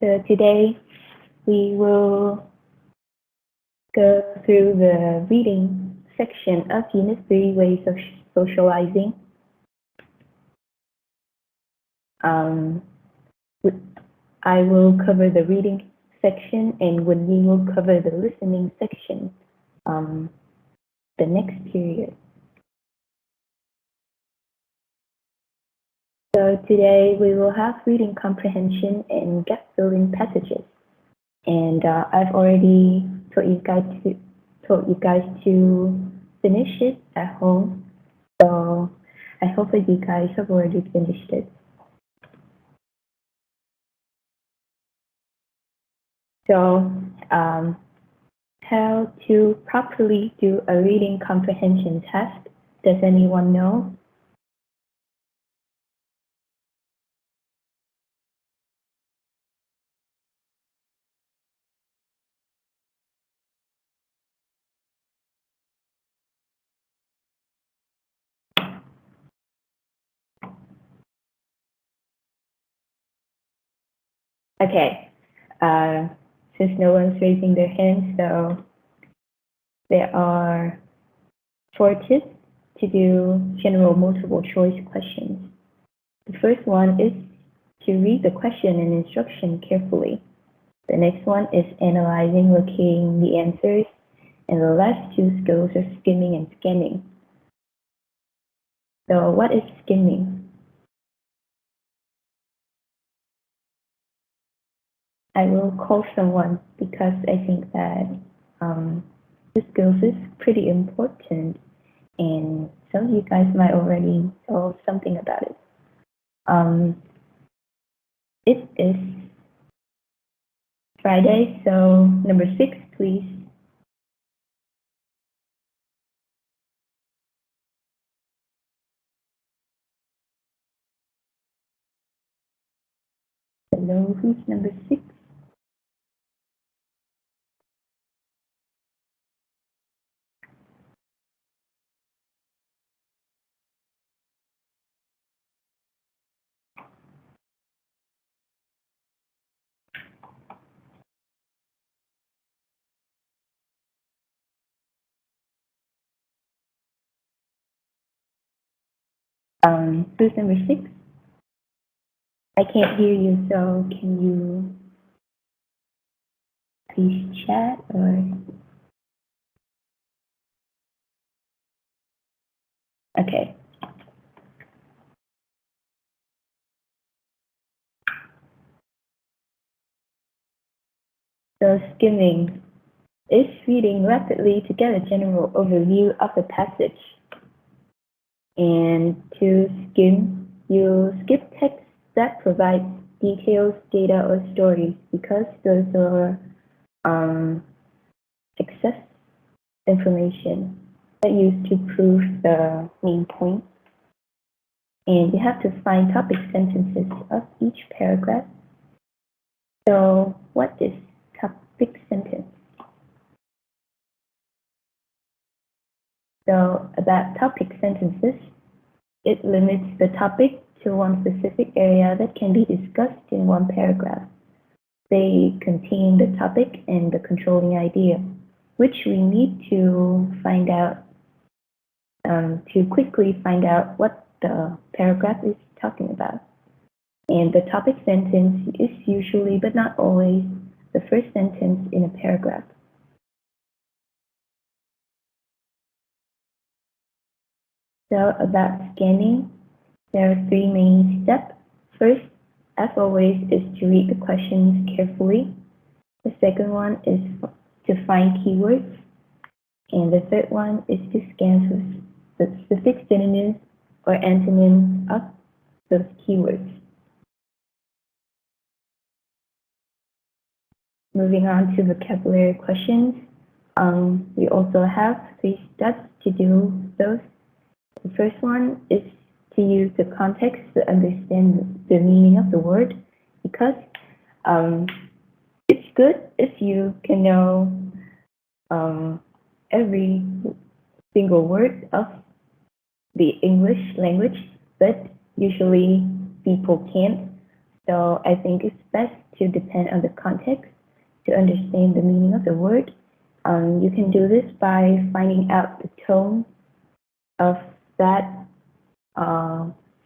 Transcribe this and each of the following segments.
So today we will go through the reading section of Unit 3 Ways of Socializing. Um, I will cover the reading section and Wendy will cover the listening section the next period. So today we will have reading comprehension and gap filling passages. And I've already told you guys to finish it at home. So I hope that you guys have already finished it. So how to properly do a reading comprehension test? Does anyone know? Okay. Since no one's raising their hand, so there are 4 tips to do general multiple choice questions. The first one is to read the question and instruction carefully. The next one is analyzing, locating the answers, and the last 2 skills are skimming and scanning. So what is skimming? I will call someone because I think that this skills is pretty important and some of you guys might already know something about it. It is Friday, so number 6, please. Hello, who's number 6? Who's number 6? I can't hear you, so can you please chat or? Okay. So skimming is reading rapidly to get a general overview of the passage. And to skim, you skip text that provides details, data, or stories because those are excess information that used to prove the main point. And you have to find topic sentences of each paragraph. So what is topic sentence? So about topic sentences, it limits the topic to one specific area that can be discussed in one paragraph. They contain the topic and the controlling idea, which we need to find out, to quickly find out what the paragraph is talking about. And the topic sentence is usually, but not always, the first sentence in a paragraph. So about scanning, there are 3 main steps. First, as always, is to read the questions carefully. The second one is to find keywords. And the third one is to scan the specific synonyms or antonyms of those keywords. Moving on to vocabulary questions, we also have 3 steps to do those. The first one is to use the context to understand the meaning of the word, because it's good if you can know every single word of the English language, but usually people can't. So I think it's best to depend on the context to understand the meaning of the word. You can do this by finding out the tone of that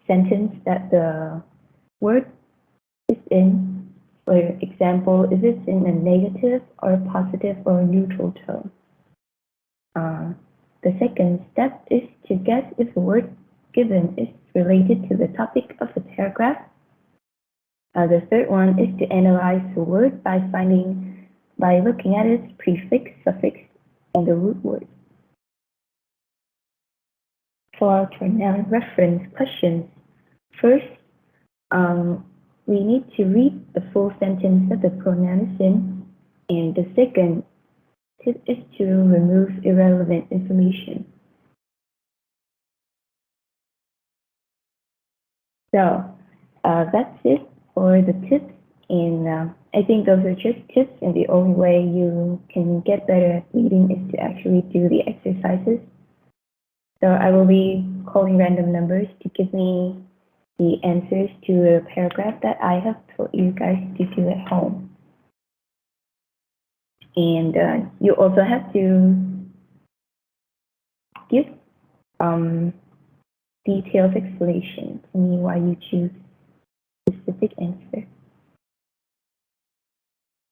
sentence that the word is in. For example, if it's in a negative or a positive or a neutral tone. The second step is to guess if the word given is related to the topic of the paragraph. The third one is to analyze the word by looking at its prefix, suffix, and the root word. For our pronoun reference questions, first, we need to read the full sentence that the pronoun is in, and the second tip is to remove irrelevant information. So that's it for the tips, and I think those are just tips, and the only way you can get better at reading is to actually do the exercises. So I will be calling random numbers to give me the answers to the paragraph that I have told you guys to do at home. And you also have to give detailed explanation to me why you choose a specific answer.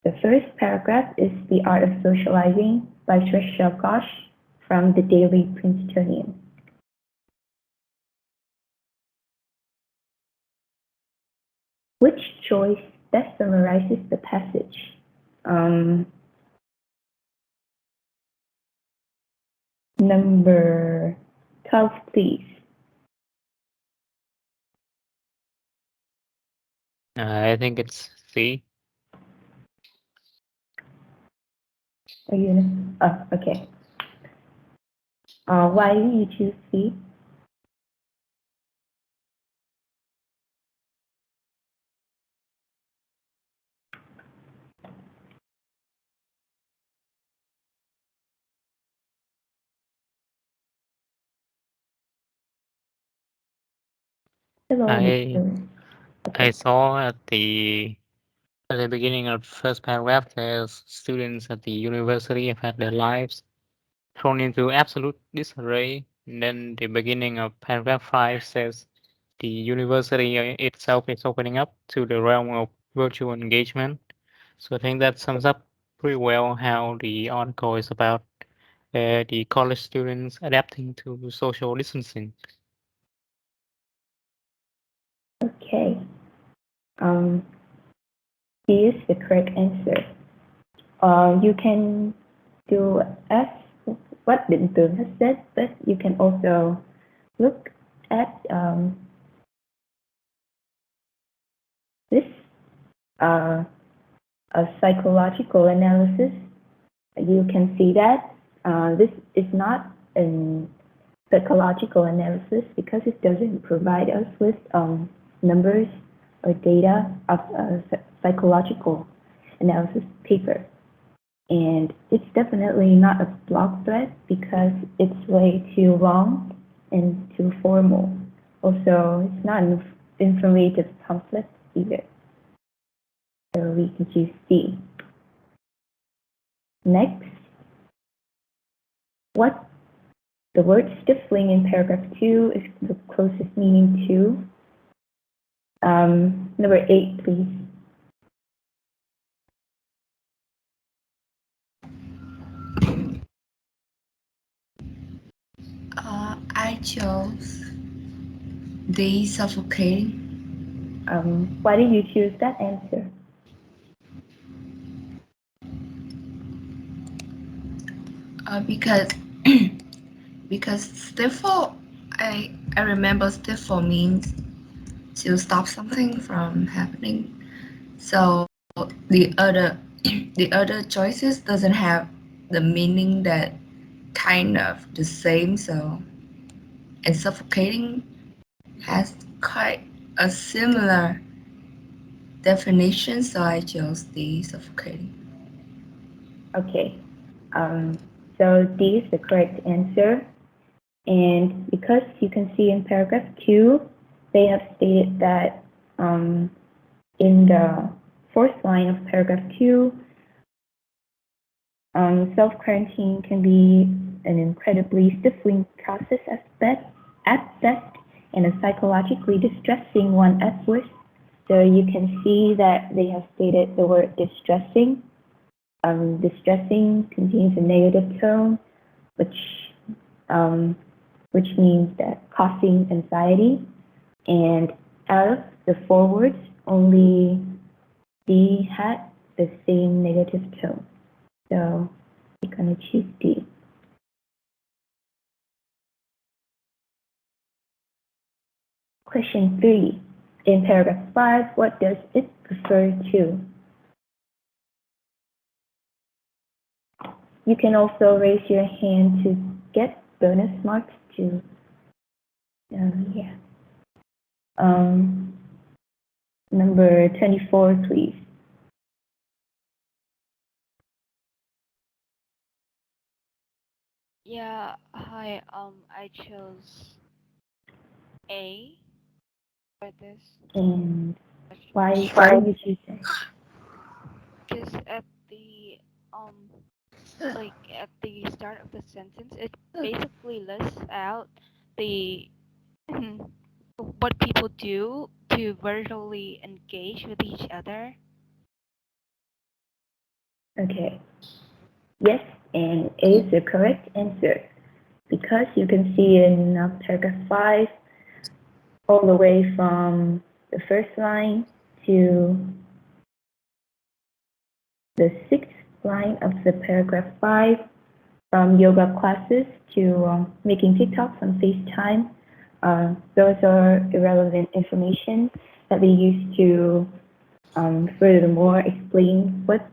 The first paragraph is The Art of Socializing by Trisha Ghosh from the Daily Princetonian. Which choice best summarizes the passage? Number 12, please. I think it's C. Are you gonna? Oh, okay. Why do you choose C? Hello, I Mr. I Okay. saw at the beginning of the first paragraph, there's students at the university have had their lives thrown into absolute disarray. And then the beginning of paragraph 5 says the university itself is opening up to the realm of virtual engagement. So I think that sums up pretty well how the article is about the college students adapting to social distancing. Okay. C is the correct answer. You can do as what Định Tường has said, but you can also look at this a psychological analysis. You can see that this is not a psychological analysis because it doesn't provide us with numbers or data of a psychological analysis paper. And it's definitely not a blog thread because it's way too long and too formal. Also, it's not an informative pamphlet either. So we can choose C. Next, what the word stifling in paragraph 2 is the closest meaning to. Number 8, please. I chose the suffocating Why did you choose that answer? because because stifle I remember stifle means to stop something from happening. So the other the other choices doesn't have the meaning that kind of the same. So and suffocating has quite a similar definition. So I chose the suffocating. Okay. So D is the correct answer. And because you can see in paragraph 2, they have stated that In the fourth line of paragraph 2, self-quarantine can be an incredibly stifling process at best and a psychologically distressing one at worst. So you can see that they have stated the word distressing. Distressing contains a negative tone, which means that causing anxiety. And out of the four words, only D had the same negative tone. So we're going to choose D. Question 3. In paragraph 5, what does it refer to? You can also raise your hand to get bonus marks too. Number 24, please. Yeah, hi. I chose A for this And question. why you choose that? Because at the like at the start of the sentence, it basically lists out the what people do to virtually engage with each other. Okay. Yes, and A is the correct answer. Because you can see in paragraph 5, all the way from the first line to the sixth line of the paragraph 5, from yoga classes to making TikToks on FaceTime. Those are irrelevant information that we use to furthermore explain what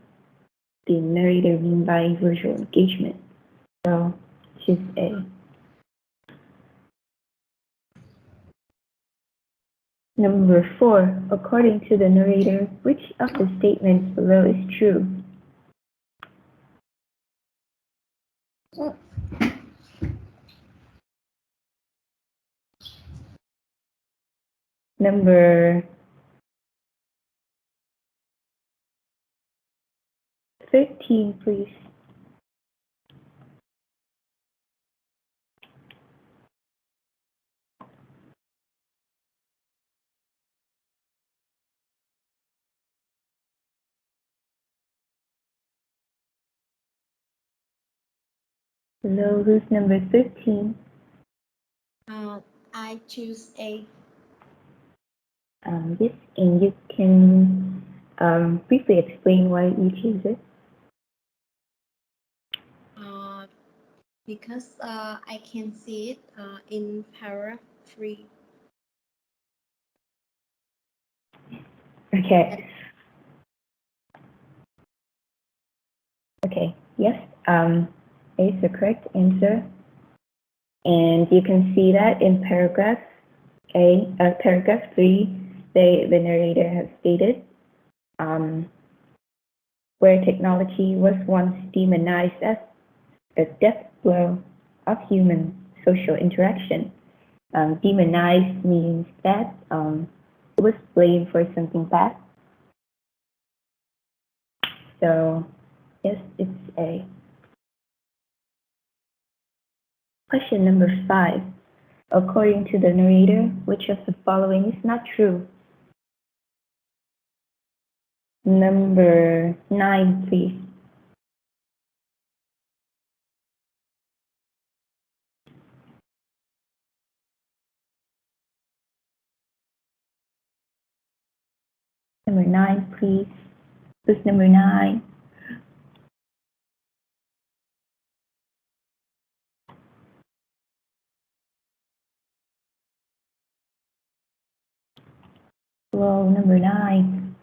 the narrator mean by virtual engagement. So choose A. Number 4, according to the narrator, which of the statements below is true? Number 13, please. Below, who's number 13? I choose A. Yes, and you can briefly explain why you choose it. Because I can see it in paragraph 3. Okay. Okay, yes, A is the correct answer. And you can see that in paragraph paragraph 3, the narrator has stated, where technology was once demonized as a death blow of human social interaction. Demonized means that it was blamed for something bad. So yes, it's A. Question number 5. According to the narrator, which of the following is not true? Number 9, please. Number 9, please. Who's number 9? Hello, number 9.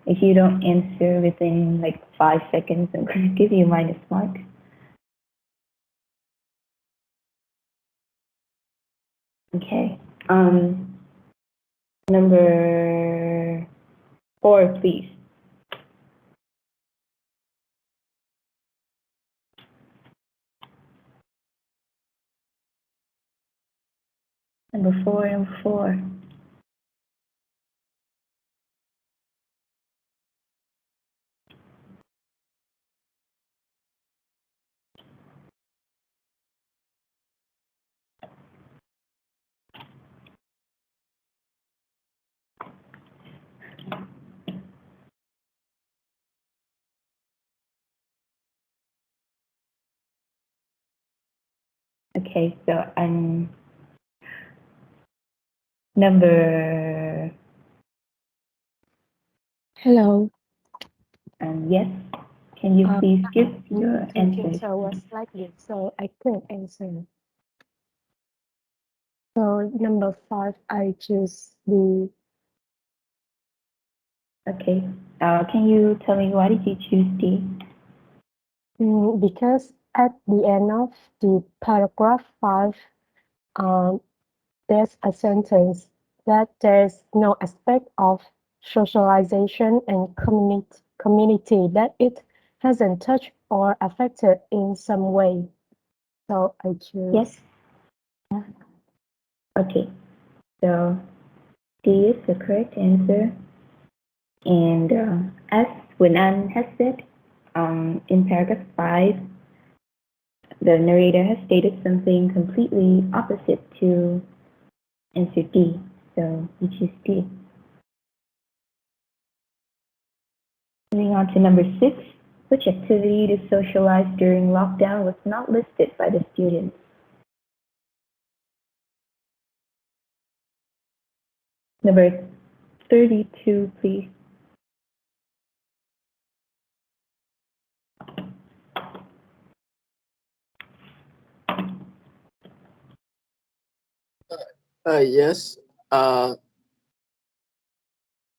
If you don't answer within like 5 seconds, I'm going to give you minus mark. Okay. Number 4, please. Number 4. Okay, so number Hello. yes. Can you Uh, please give your answers? Computer was slightly, so I couldn't answer. So number 5, I choose the Okay. Can you tell me why did you choose D? because at the end of the paragraph 5, um, there's a sentence that there's no aspect of socialization and community that it hasn't touched or affected in some way. So I choose. Yes. Okay. So D is the correct answer. And as Winan has said, in paragraph 5, the narrator has stated something completely opposite to answer D. So you choose D. Moving on to number 6, which activity to socialize during lockdown was not listed by the students? Number 32, please. Yes.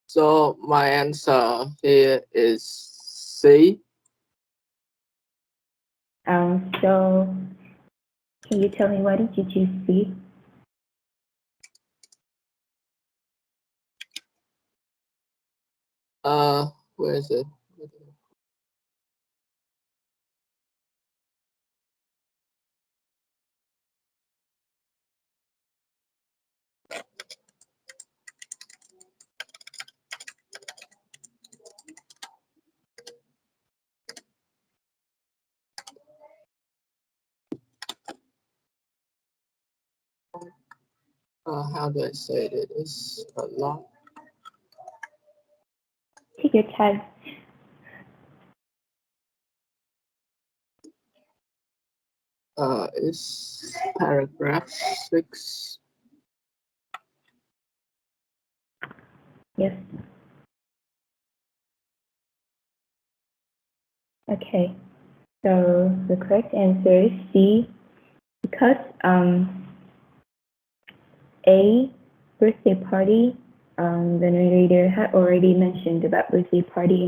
So my answer here is C. So can you tell me why did you choose C? Where is it? How do I say it? It's a lot. Take your time. It's paragraph 6. Yes. Okay. So the correct answer is C, because A, birthday party, the narrator had already mentioned about birthday party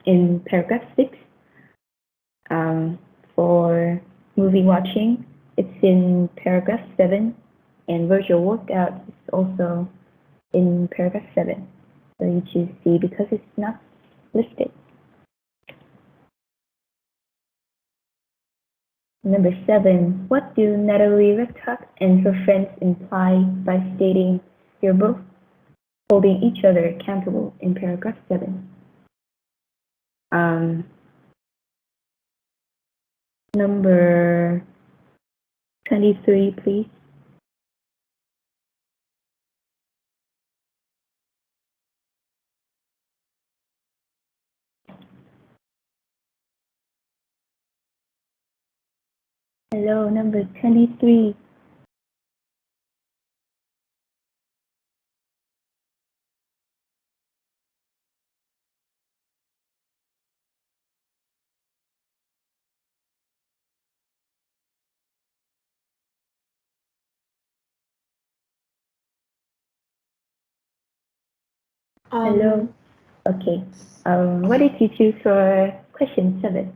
in paragraph 6. For movie watching, it's in paragraph 7, and virtual workout is also in paragraph 7. So you choose C because it's not listed. Number 7, what do Natalie Rektak and her friends imply by stating you're both holding each other accountable in paragraph 7? Number 23, please. Hello, number 23. Hello. Okay. What did you choose for question 7?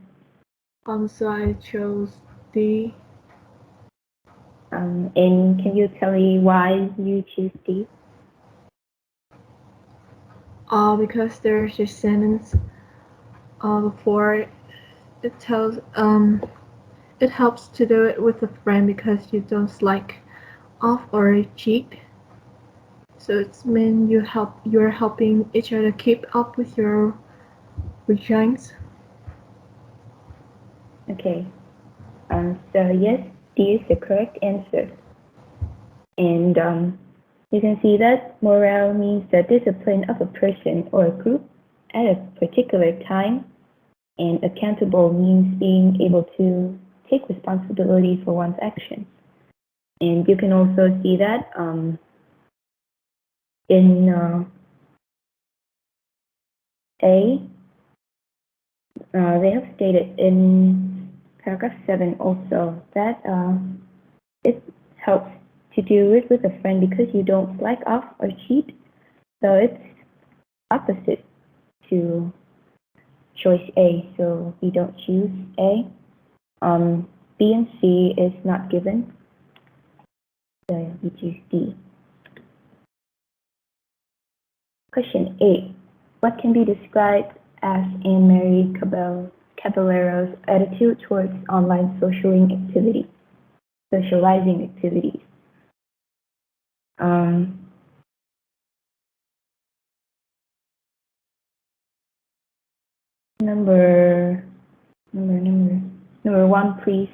So I chose D. And can you tell me why you choose D? Because there's a sentence before it tells it helps to do it with a friend because you don't slack off or cheat. So it's mean you're helping each other keep up with your routines. Okay. So yes, D is the correct answer. And you can see that morale means the discipline of a person or a group at a particular time, and accountable means being able to take responsibility for one's actions. And you can also see that in A, they have stated in paragraph 7 also that it helps to do it with a friend because you don't slack off or cheat. So it's opposite to choice A. So we don't choose A. B and C is not given. So we choose D. Question 8. What can be described as Anne-Marie Caballero's attitude towards online socializing activities? Number 1, please.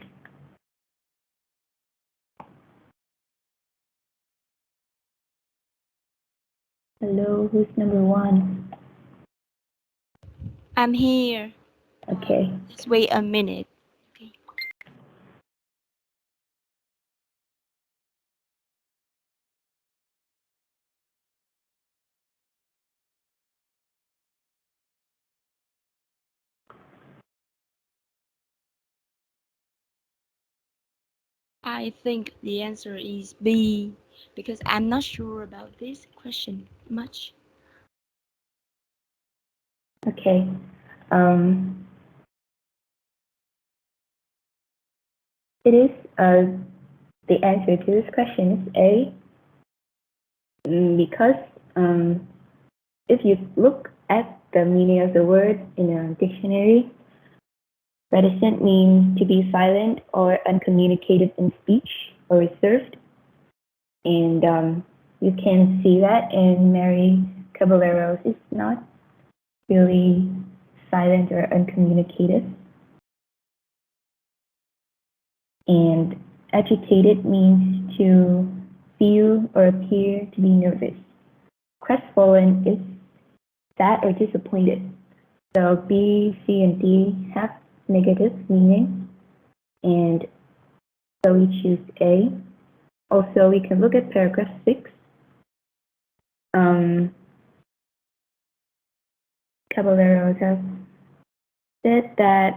Hello, who's number 1? I'm here. Okay. Just wait a minute. Okay. I think the answer is B because I'm not sure about this question much. Okay. It is the answer to this question is A. Because if you look at the meaning of the word in a dictionary, reticent means to be silent or uncommunicative in speech or reserved. And you can see that in Mary Caballero's is not really silent or uncommunicative. And agitated means to feel or appear to be nervous. Crestfallen is sad or disappointed. So B, C, and D have negative meaning, and so we choose A. Also, we can look at paragraph 6. Caballero has said that,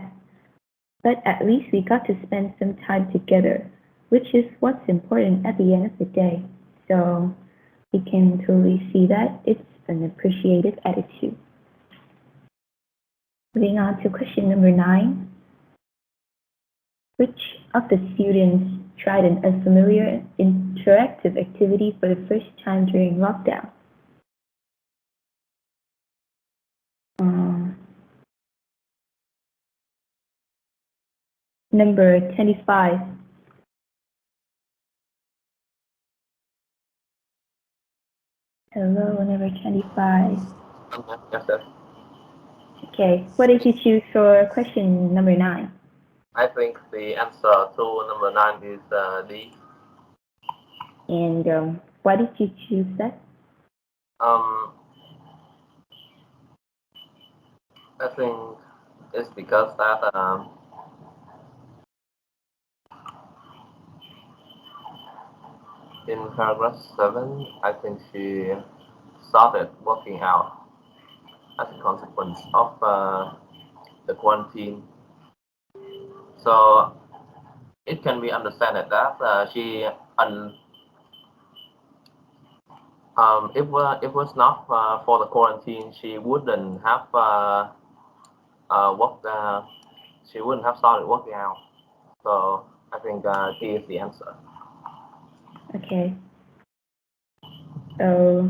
but at least we got to spend some time together, which is what's important at the end of the day. So we can totally see that it's an appreciative attitude. Moving on to question number 9. Which of the students tried an unfamiliar interactive activity for the first time during lockdown? Number 25. Hello, number 25. Yes, sir. Okay, what did you choose for question number 9? I think the answer to number 9 is D. And why did you choose that? I think it's because that in paragraph 7, I think she started working out as a consequence of the quarantine. So it can be understood that if it was not for the quarantine, she wouldn't have she wouldn't have started working out. So I think D is the answer. Okay. So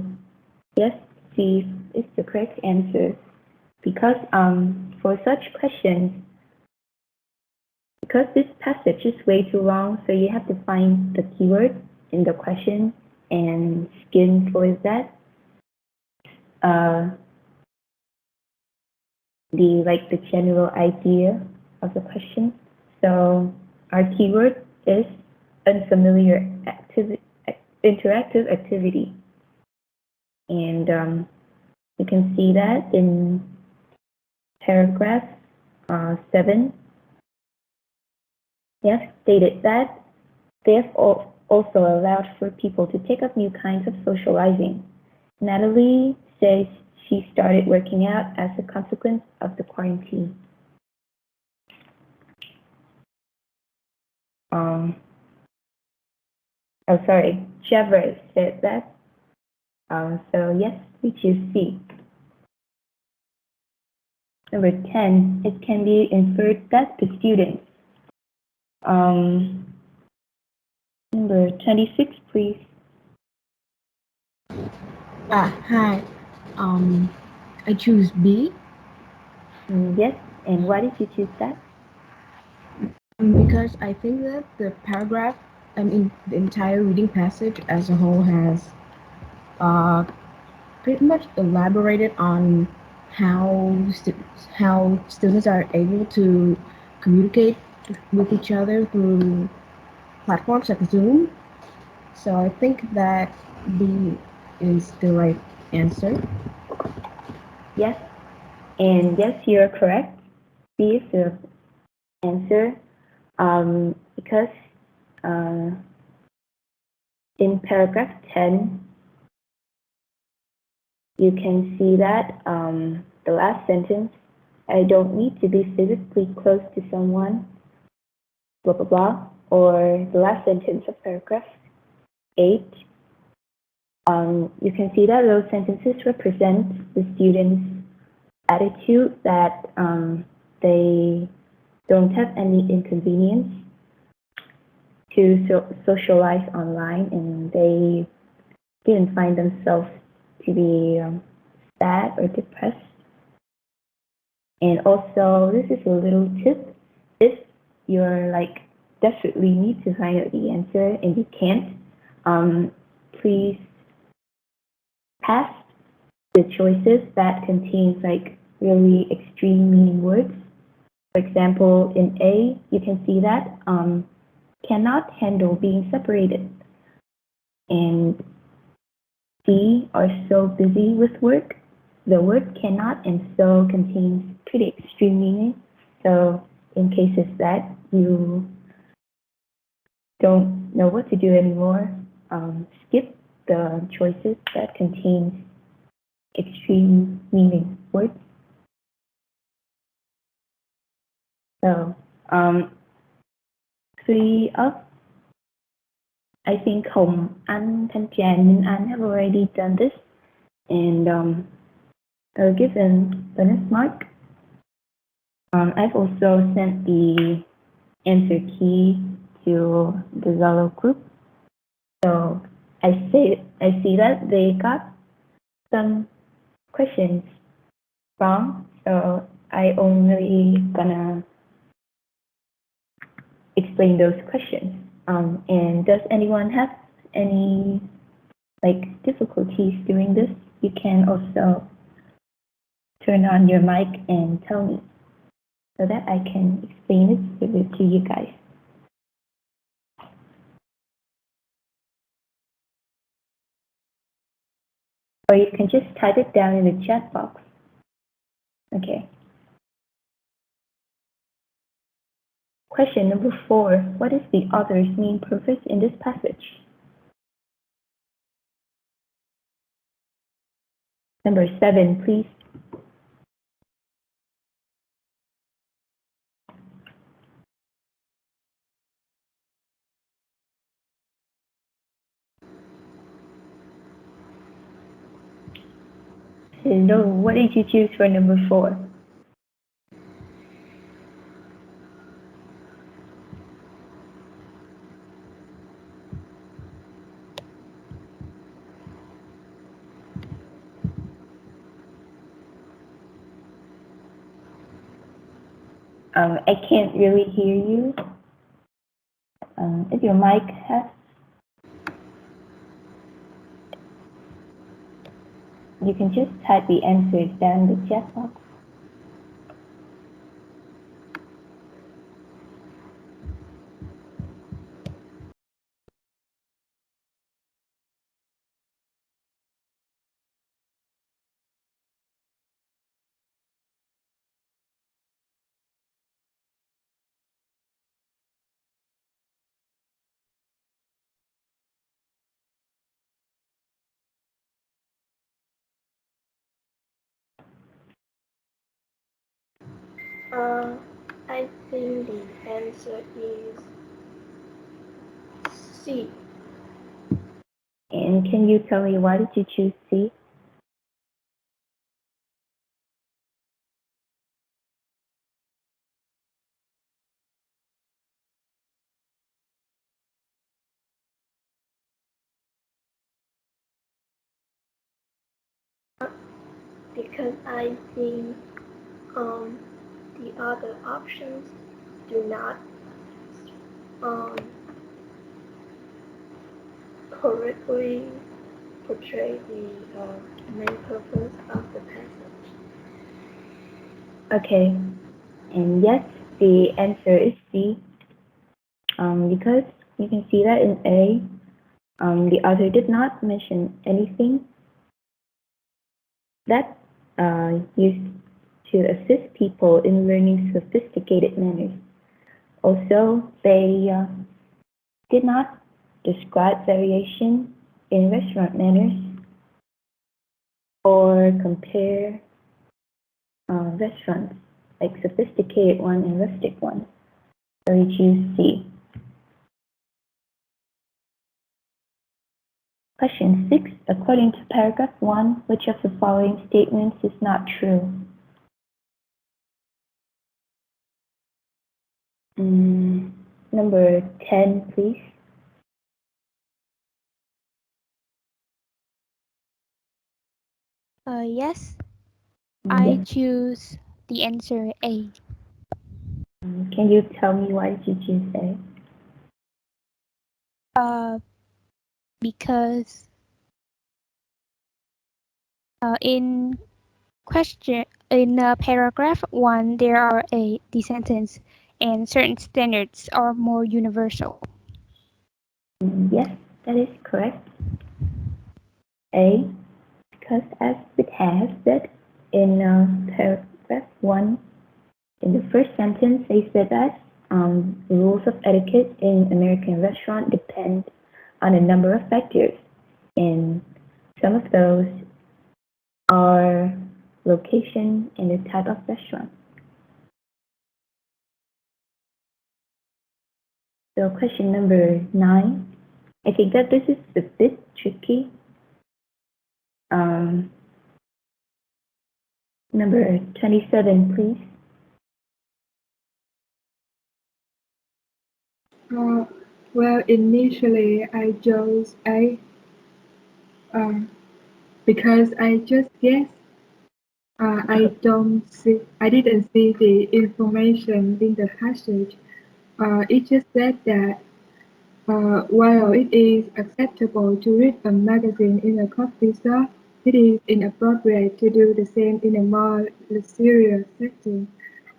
yes, C is the correct answer. Because for such questions, because this passage is way too long, so you have to find the keyword in the question and skim for that. The general idea of the question. So our keyword is unfamiliar interactive activity. And you can see that in paragraph 7. They have stated that they have also allowed for people to take up new kinds of socializing. Natalie says she started working out as a consequence of the quarantine. Oh, sorry, Trevor said that. So yes, we choose C. Number 10, it can be inferred that the students. Number 26, please. Hi. I choose B Yes, and why did you choose that? because I think that the paragraph, the entire reading passage as a whole has pretty much elaborated on how students are able to communicate with each other through platforms like Zoom. So I think that B is the right answer. Yes, and yes, you're correct. B is the answer because in paragraph 10, you can see that the last sentence, I don't need to be physically close to someone, blah, blah, blah, or the last sentence of paragraph 8, you can see that those sentences represent the students' attitude that they don't have any inconvenience to socialize online, and they didn't find themselves to be sad or depressed. And also, this is a little tip. If you're like desperately need to find out the answer and you can't, please pass the choices that contains like really extreme meaning words. For example, in A, you can see that cannot handle being separated. And C are so busy with work. The word cannot and so contains pretty extreme meaning. So in cases that you don't know what to do anymore, skip the choices that contains extreme meaning words. So 3 up. I think Hồng, Anh, Thanh Tràn, and Anh have already done this, and I'll give them bonus mark. I've also sent the answer key to the Zalo group. So I see that they got some questions wrong. So I only gonna explain those questions. And does anyone have any like difficulties doing this? You can also turn on your mic and tell me so that I can explain it to you guys. Or you can just type it down in the chat box. Okay. Question number 4. What is the author's main purpose in this passage? Number 7, please. Hello, what did you choose for number 4? I can't really hear you. If your mic has, you can just type the answers down in the chat box. I think the answer is C. And can you tell me why did you choose C? Because I think the other options do not um, correctly portray the main purpose of the passage. Okay, and yes, the answer is C. Because you can see that in A, the author did not mention anything that used to assist people in learning sophisticated manners. Also, they did not describe variation in restaurant manners or compare restaurants, like sophisticated one and rustic one. So we choose C. Question 6. According to paragraph 1, which of the following statements is not true? Number 10, please. Yes, I Yes. choose the answer A. Can you tell me why did you choose A? Because in paragraph 1 there are the sentence and certain standards are more universal. Yes, that is correct. A, because as it has said in paragraph 1, in the first sentence, they said that the rules of etiquette in American restaurant depend on a number of factors, and some of those are location and the type of restaurant. So question number 9, I think that this is a bit tricky. Number 27, please. Well, initially I chose A because I just guessed. I didn't see the information in the passage. It just said that while it is acceptable to read a magazine in a coffee shop, it is inappropriate to do the same in a more luxurious setting.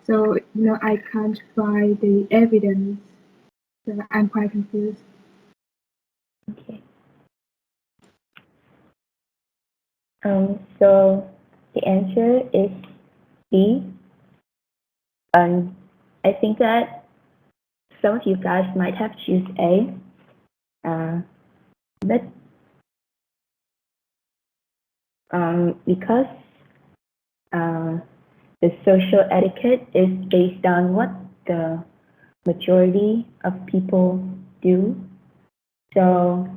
So, I can't find the evidence. So I'm quite confused. Okay. So the answer is B. I think that some of you guys might have choose A, but because the social etiquette is based on what the majority of people do, so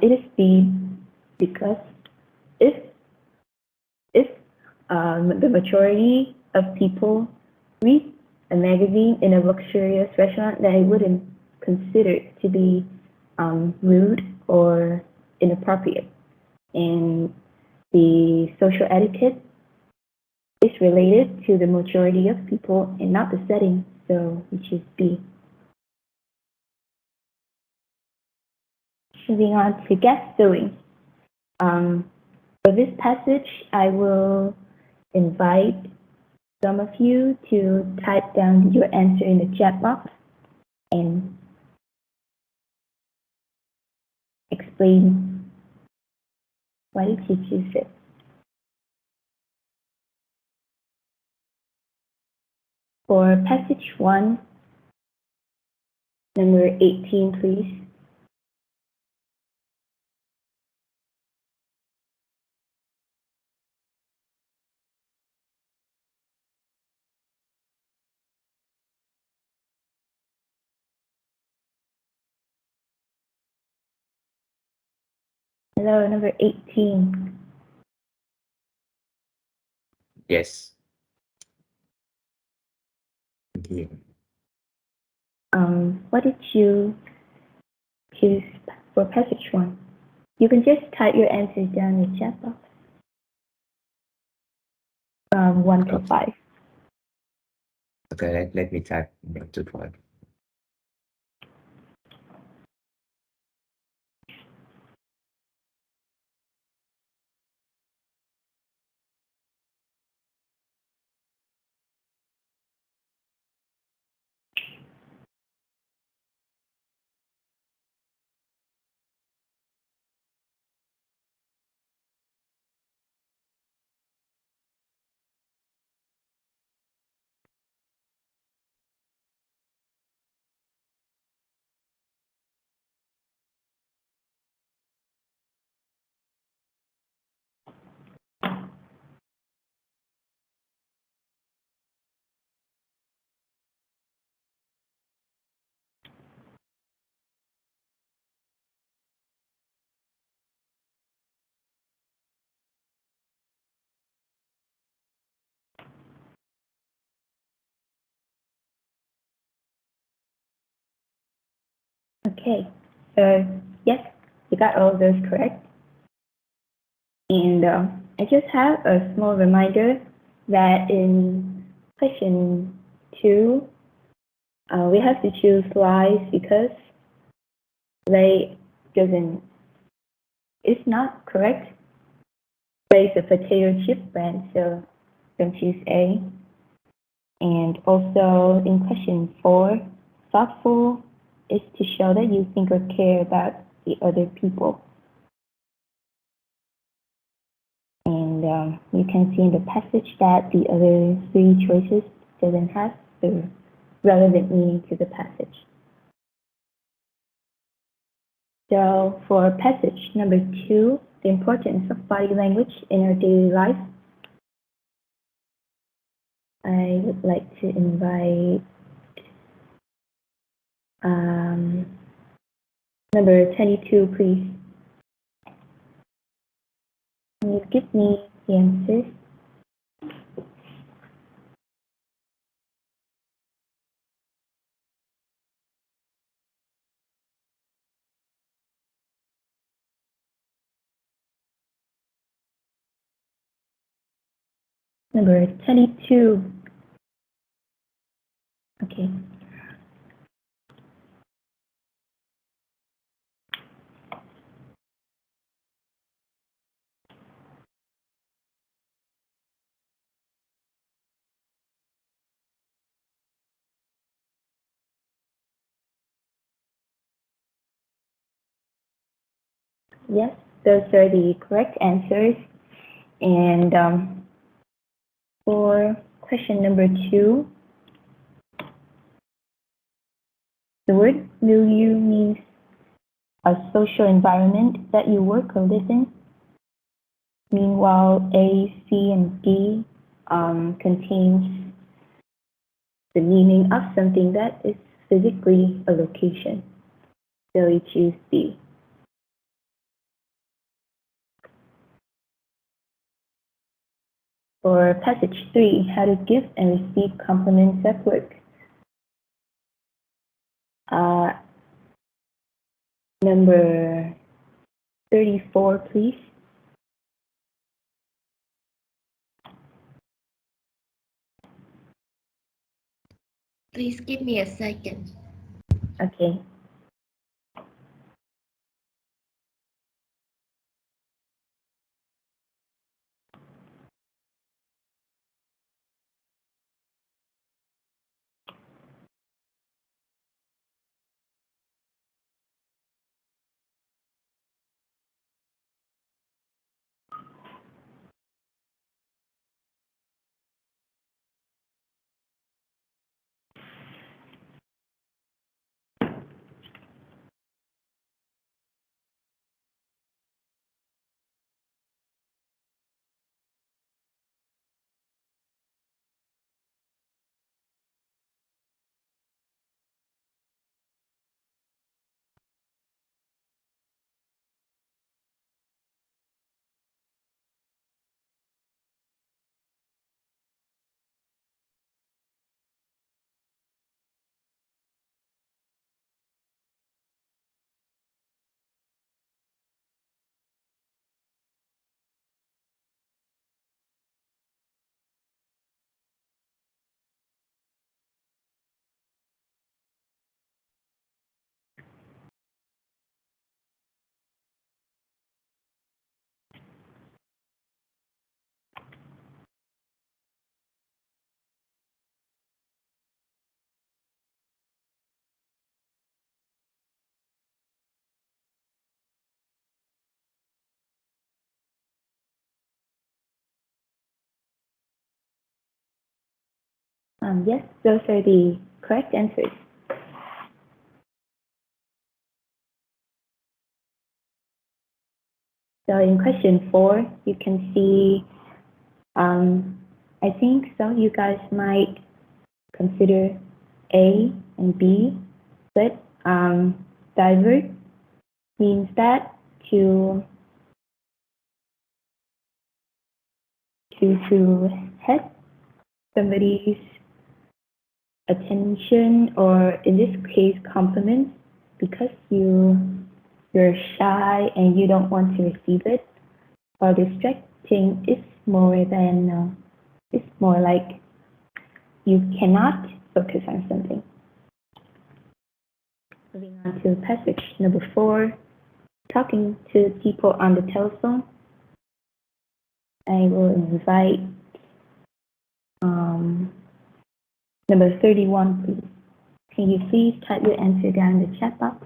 it is B because if if the majority of people read a magazine in a luxurious restaurant, they wouldn't consider it to be rude or inappropriate. And the social etiquette is related to the majority of people and not the setting, so we choose B. Moving on to guest sewing. For this passage, I will invite some of you to type down your answer in the chat box and explain why did you choose it. For passage 1, number 18, please. Hello, number 18. Yes. Thank you. What did you choose for passage 1? You can just type your answers down in the chat box. 1 to Okay. 5. Okay, let me type 1 to 5. Okay, so yes, you got all of those correct. And I just have a small reminder that in question 2, we have to choose lies because they doesn't, it's not correct. They is a potato chip brand, so you can choose A. And also in question 4, thoughtful is to show that you think or care about the other people. And you can see in the passage that the other 3 choices doesn't have the relevant meaning to the passage. So for passage number 2, the importance of body language in our daily life, I would like to invite number 22, please. Can you give me the answers? Number 22. Okay. Yes, those are the correct answers. And for question number 2, the word milieu means a social environment that you work or live in. Meanwhile, A, C, and D contains the meaning of something that is physically a location. So we choose B. For passage 3, how to give and receive compliments at work. Number 34, please. Please give me a second. Okay. Yes, those are the correct answers. So in question 4, you can see, I think some of you guys might consider A and B, but divert means that to have somebody's attention, or in this case compliments, because you're shy and you don't want to receive it, or distracting is more than it's more like you cannot focus on something. Moving on to passage number 4, talking to people on the telephone. I will invite number 31, please. Can you please type your answer down in the chat box?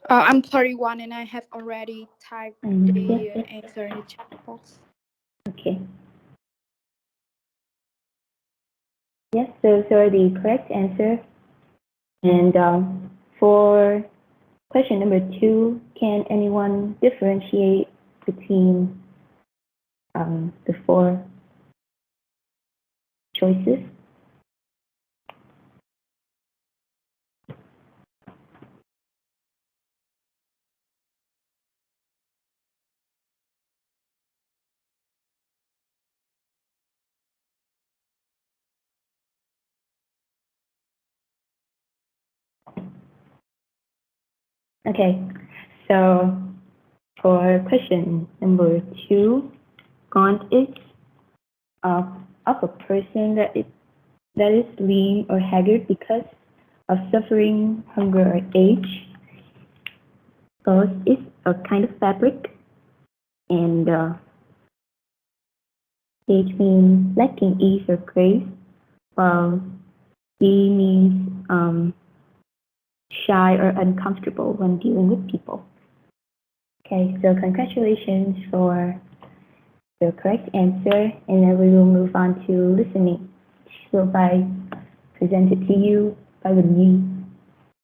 I'm 31 and I have already typed the Yes. answer in the chat box. Okay. Yes, those are the correct answer. And for question number 2, can anyone differentiate between the 4 choices? Okay, so for question number 2, gaunt is of a person that is lean or haggard because of suffering, hunger, or age. Gauze is a kind of fabric, and age means lacking ease or grace, while D means shy or uncomfortable when dealing with people. Okay, so congratulations for the correct answer, and then we will move on to listening, which will be presented to you by Lee.